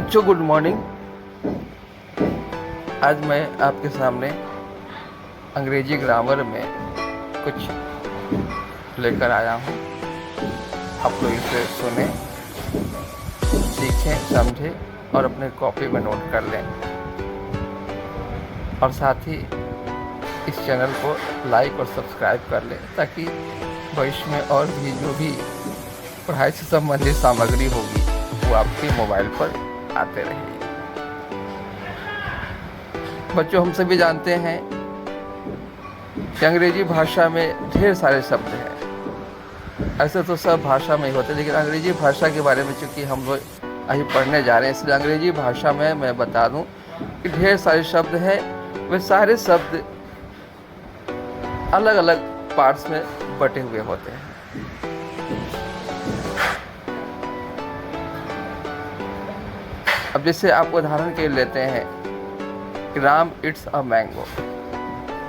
बच्चों good morning. आज मैं आपके सामने अंग्रेजी ग्रामर में कुछ लेकर आया हूँ। आप लोग इसे सुने, सीखें, समझें और अपने कॉपी में नोट कर लें। और साथ ही इस चैनल को लाइक और सब्सक्राइब कर लें ताकि भविष्य में और भी जो भी पढ़ाई से संबंधित सामग्री होगी वो आपके मोबाइल पर आते रहेगी। बच्चों, हम सभी जानते हैं कि अंग्रेजी भाषा में ढेर सारे शब्द हैं। ऐसे तो सब भाषा में ही होते हैं, लेकिन अंग्रेजी भाषा के बारे में चूँकि हम लोग अभी पढ़ने जा रहे हैं, इसलिए अंग्रेजी भाषा में मैं बता दूं कि ढेर सारे शब्द हैं। वे सारे शब्द अलग अलग पार्ट्स में बटे हुए होते हैं। अब जैसे आप उदाहरण के लिए लेते हैं कि राम इट्स अ मैंगो।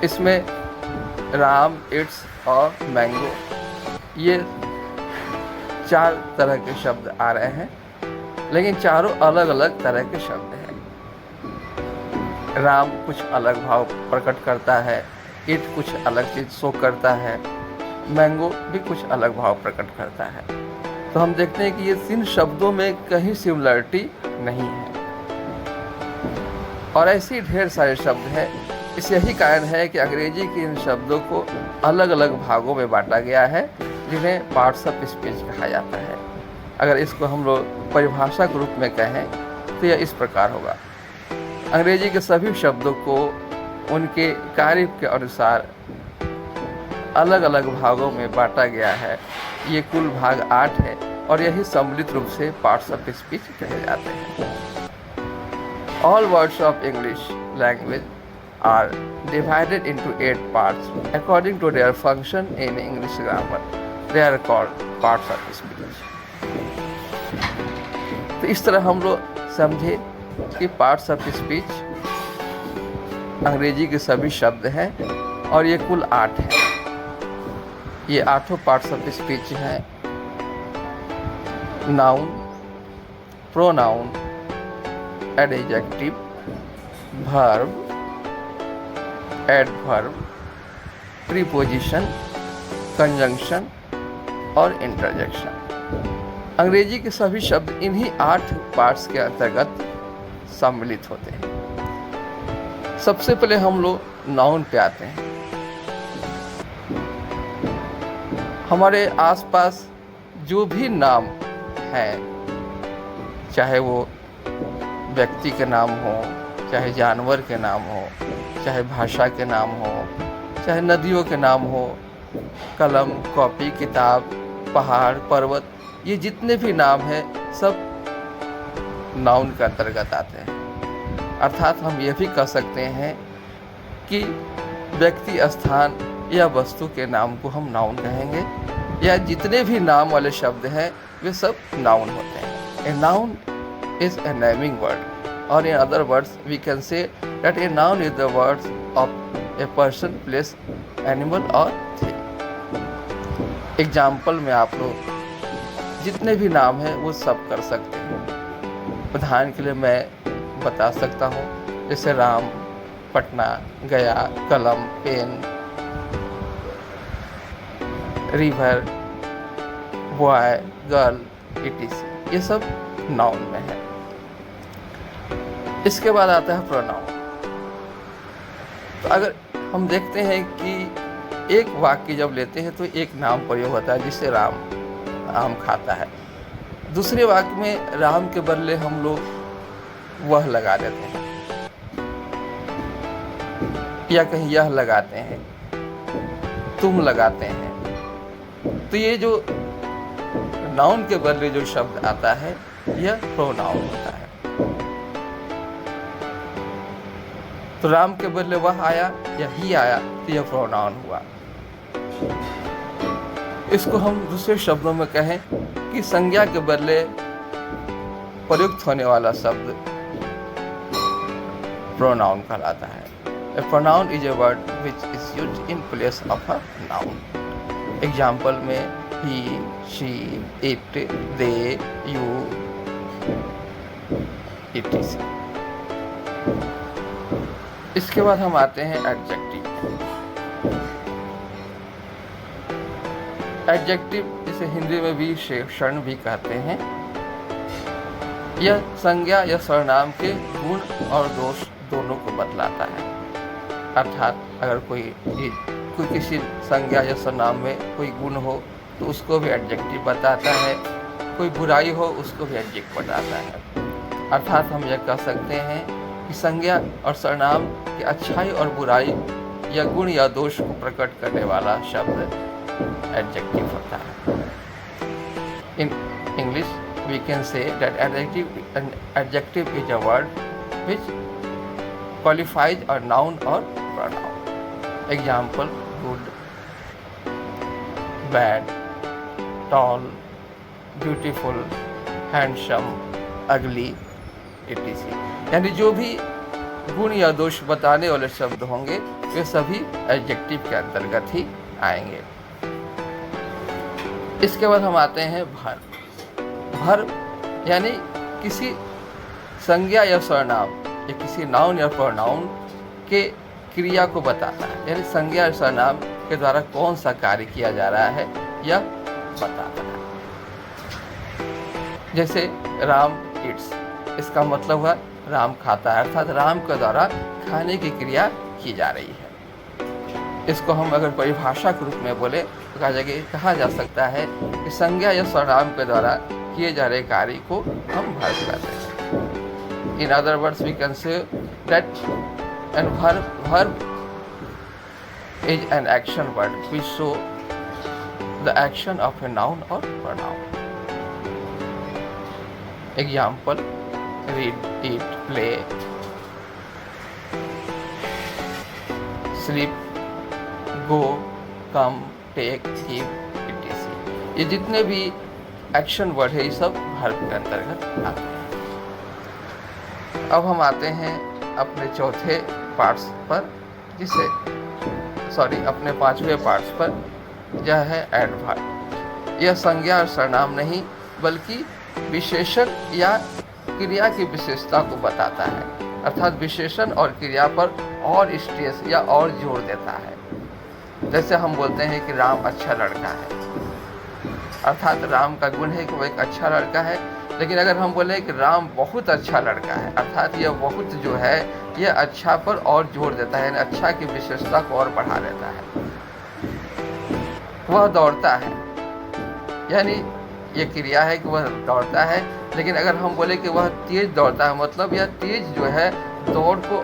इसमें राम, इट्स और मैंगो ये 4 तरह के शब्द आ रहे हैं, लेकिन चारों अलग अलग तरह के शब्द हैं। राम कुछ अलग भाव प्रकट करता है, इट कुछ अलग चीज़ शो करता है, मैंगो भी कुछ अलग भाव प्रकट करता है। तो हम देखते हैं कि ये 3 शब्दों में कहीं सिमिलरिटी नहीं है और ऐसे ढेर सारे शब्द हैं। इस यही कारण है कि अंग्रेजी के इन शब्दों को अलग अलग भागों में बांटा गया है, जिन्हें पार्ट्स ऑफ स्पीच कहा जाता है। अगर इसको हम लोग परिभाषा के रूप में कहें तो यह इस प्रकार होगा। अंग्रेजी के सभी शब्दों को उनके कार्य के अनुसार अलग अलग भागों में बांटा गया है। ये कुल भाग 8 है और यही सम्मिलित रूप से पार्ट्स ऑफ स्पीच कहे जाते हैं। All words of English language are divided into 8 parts according to their function in English grammar. They are called parts of speech. तो इस तरह हम लोग समझे कि पार्ट्स ऑफ स्पीच अंग्रेजी के सभी शब्द हैं और ये कुल 8 हैं। ये 8 पार्ट्स ऑफ स्पीच हैं: noun, pronoun, adjective, verb, adverb, preposition, conjunction और इंटरजेक्शन। अंग्रेजी के सभी शब्द इन्हीं 8 पार्ट्स के अंतर्गत सम्मिलित होते हैं। सबसे पहले हम लोग नाउन पे आते हैं। हमारे आसपास जो भी नाम हैं, चाहे वो व्यक्ति के नाम हो, चाहे जानवर के नाम हो, चाहे भाषा के नाम हो, चाहे नदियों के नाम हो, कलम, कॉपी, किताब, पहाड़, पर्वत, ये जितने भी नाम हैं सब नाउन के अंतर्गत आते हैं। अर्थात हम ये भी कह सकते हैं कि व्यक्ति, स्थान या वस्तु के नाम को हम नाउन कहेंगे, या जितने भी नाम वाले शब्द हैं वे सब नाउन होते हैं। A noun is a naming word, or in other words we can say that a noun is the words of a person, place, animal or thing. Example में आप लोग जितने भी नाम हैं वो सब कर सकते हैं। उदाहरण के लिए मैं बता सकता हूँ, जैसे राम, पटना, गया, कलम, pen, river, boy, girl, etc. ये सब नाउन में है। इसके बाद आता है प्रोनाउन। तो अगर हम देखते हैं कि एक वाक्य जब लेते हैं तो एक नाम प्रयोग होता है, जिससे राम आम खाता है। दूसरे वाक्य में राम के बदले हम लोग वह लगा देते हैं या कहीं यह लगाते हैं, तुम लगाते हैं। तो ये जो नाउन के बदले जो शब्द आता है यह प्रोनाउन होता है। तो राम के बदले वह आया या ही आया तो यह प्रोनाउन हुआ। इसको हम दूसरे शब्दों में कहें कि संज्ञा के बदले प्रयुक्त होने वाला शब्द प्रोनाउन कहलाता है। A pronoun is a word which is used in place of a noun. Example में he, she, it, they, you, etc. इसके बाद हम आते हैं एडजेक्टिव। एडजेक्टिव जिसे हिंदी में विशेषण भी कहते हैं, यह संज्ञा या सर्वनाम के गुण और दोष दोनों को बतलाता है। अर्थात अगर कोई किसी संज्ञा या सर्वनाम में कोई गुण हो तो उसको भी एडजेक्टिव बताता है, कोई बुराई हो उसको भी एडजेक्टिव बताता है। अर्थात हम यह कह सकते हैं कि संज्ञा और सर्वनाम की अच्छाई और बुराई या गुण या दोष को प्रकट करने वाला शब्द एडजेक्टिव होता है। In English we can say that an adjective is a word which qualifies a noun or pronoun. Example: good, bad, tall, beautiful, handsome, ugly, etc. यानी जो भी गुण या दोष बताने वाले शब्द होंगे वे सभी एडजेक्टिव के अंतर्गत ही आएंगे। इसके बाद हम आते हैं वर्ब। वर्ब यानी किसी संज्ञा या सर्वनाम या किसी नाउन या प्रोनाउन के क्रिया को बताता है, यानी संज्ञा या सर्वनाम के द्वारा कौन सा कार्य किया जा रहा है यह बताता है। जैसे राम ईट्स, इसका मतलब हुआ राम खाता है, अर्थात राम के द्वारा खाने की क्रिया की जा रही है। इसको हम अगर परिभाषा के रूप में बोले तो कहा जा सकता है कि संज्ञा या सर्वनाम के द्वारा किए जा रहे कार्य को हम वर्ब कहते हैं। In other words we can say that an verb is an action word which show the action of a noun और pronoun. Example: read, eat, play, sleep, go, come, take, give, etc. ये जितने भी action word है ये सब verb के अंतर्गत आते हैं। अब हम आते हैं अपने चौथे पार्ट्स पर, अपने पांचवें पार्ट्स पर, यह है एडवर्ब। यह संज्ञा और सर्वनाम नहीं बल्कि विशेषण या क्रिया की विशेषता को बताता है, अर्थात विशेषण और क्रिया पर और स्ट्रेस या और जोर देता है। जैसे हम बोलते हैं कि राम अच्छा लड़का है, अर्थात राम का गुण है कि वो एक अच्छा लड़का है। लेकिन अगर हम बोले कि राम बहुत अच्छा लड़का है, अर्थात यह बहुत जो है यह अच्छा पर और जोर देता है, अच्छा की विशेषता को और बढ़ा देता है। वह दौड़ता है, यानी ये क्रिया है कि वह दौड़ता है। लेकिन अगर हम बोले कि वह तेज दौड़ता है, मतलब यह तेज जो है दौड़ को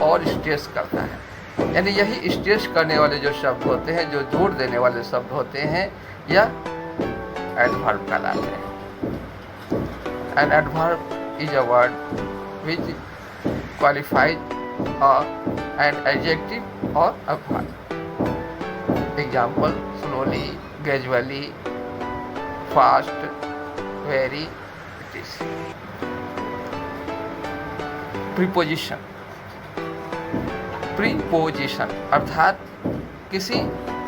और स्ट्रेस करता है। यानी यही स्ट्रेस करने वाले जो शब्द होते हैं, जो जोर देने वाले शब्द होते हैं, यह एडवर्ब कहलाते हैं। An adverb is a word which qualifies an adjective or a verb. Example: slowly, gradually, fast, very, etc. Preposition. Preposition अर्थात किसी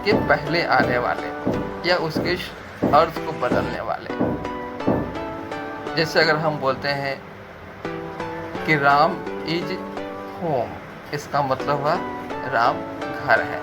के पहले आने वाले या उसके अर्थ को बदलने वाले। जैसे अगर हम बोलते हैं कि राम इज होम, इसका मतलब हुआ राम घर है।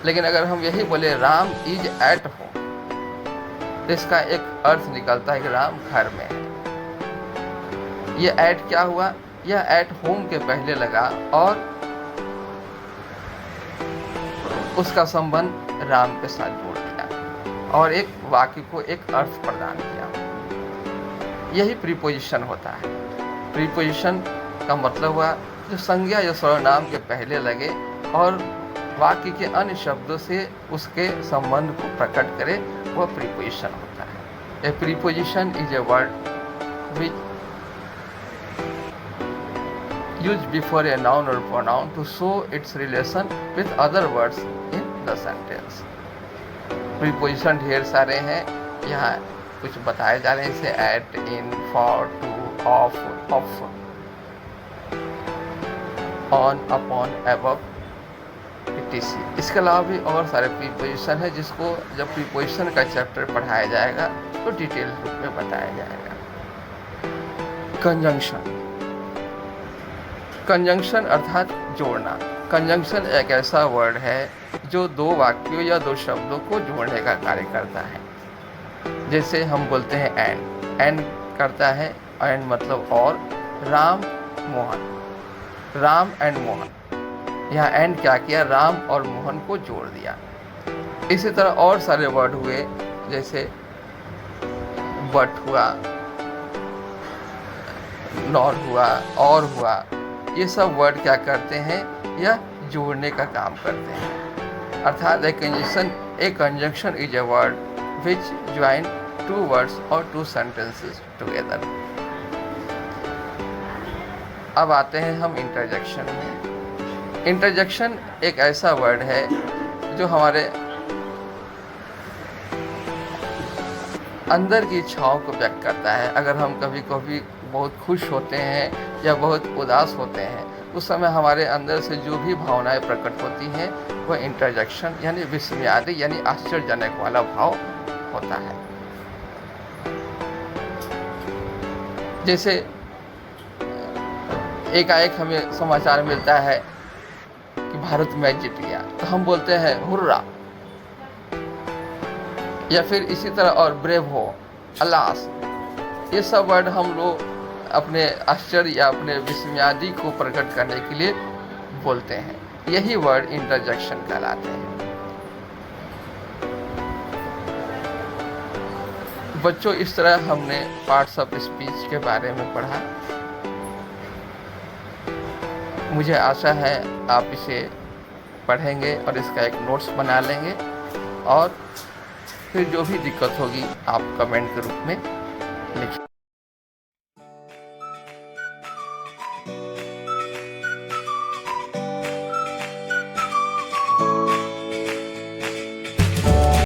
लेकिन अगर हम यही बोले राम इज एट होम, तो इसका एक अर्थ निकलता है कि राम घर में है। ये एट क्या हुआ, यह एट होम के पहले लगा और उसका संबंध राम के साथ जोड़ दिया और एक वाक्य को एक अर्थ प्रदान किया। यही प्रीपोजिशन होता है। प्रीपोजिशन का मतलब हुआ जो संज्ञा या सर्वनाम के पहले लगे और वाक्य के अन्य शब्दों से उसके संबंध को प्रकट करे, वह प्रीपोजिशन होता है। ए preposition is a word which used before a noun or pronoun to show its relation with other words in the sentence. Preposition ढेर सारे हैं, यहाँ कुछ बताए जा रहे हैं, जैसे at, in, for, to, of, on, upon, above, etc. इसके अलावा भी और सारे प्रीपोजिशन है जिसको जब प्रीपोजिशन का चैप्टर पढ़ाया जाएगा तो डिटेल रूप में बताया जाएगा। कंजंक्शन कंजंक्शन अर्थात जोड़ना। कंजंक्शन एक ऐसा वर्ड है जो दो वाक्यों या दो शब्दों को जोड़ने का कार्य करता है। जैसे हम बोलते हैं एंड करता है, एंड मतलब और, राम मोहन, राम एंड मोहन। यहाँ एंड क्या किया, राम और मोहन को जोड़ दिया। इसी तरह और सारे वर्ड हुए, जैसे बट हुआ, नॉर हुआ, और हुआ। ये सब वर्ड क्या करते हैं, यह जोड़ने का काम करते हैं। अर्थात a conjunction is a word which join two words और टू सेंटेंसेस टुगेदर। अब आते हैं हम इंटरजेक्शन में। इंटरजेक्शन एक ऐसा वर्ड है जो हमारे अंदर की इच्छाओं को व्यक्त करता है। अगर हम कभी कभी बहुत खुश होते हैं या बहुत उदास होते हैं, उस समय हमारे अंदर से जो भी भावनाएं प्रकट होती हैं वह इंटरजेक्शन यानी विस्मयादि यानी आश्चर्यजनक वाला भाव होता है। जैसे एकाएक हमें समाचार मिलता है कि भारत मैच जीत गया, तो हम बोलते हैं हुर्रा। या फिर इसी तरह और ब्रेव हो, अलास। ये सब वर्ड हम लोग अपने आश्चर्य या अपने विस्मयादि को प्रकट करने के लिए बोलते हैं। यही वर्ड इंटरजेक्शन कहलाते हैं। बच्चों, इस तरह हमने पार्ट्स ऑफ स्पीच के बारे में पढ़ा। मुझे आशा है आप इसे पढ़ेंगे और इसका एक नोट्स बना लेंगे, और फिर जो भी दिक्कत होगी आप कमेंट के रूप में लिखें।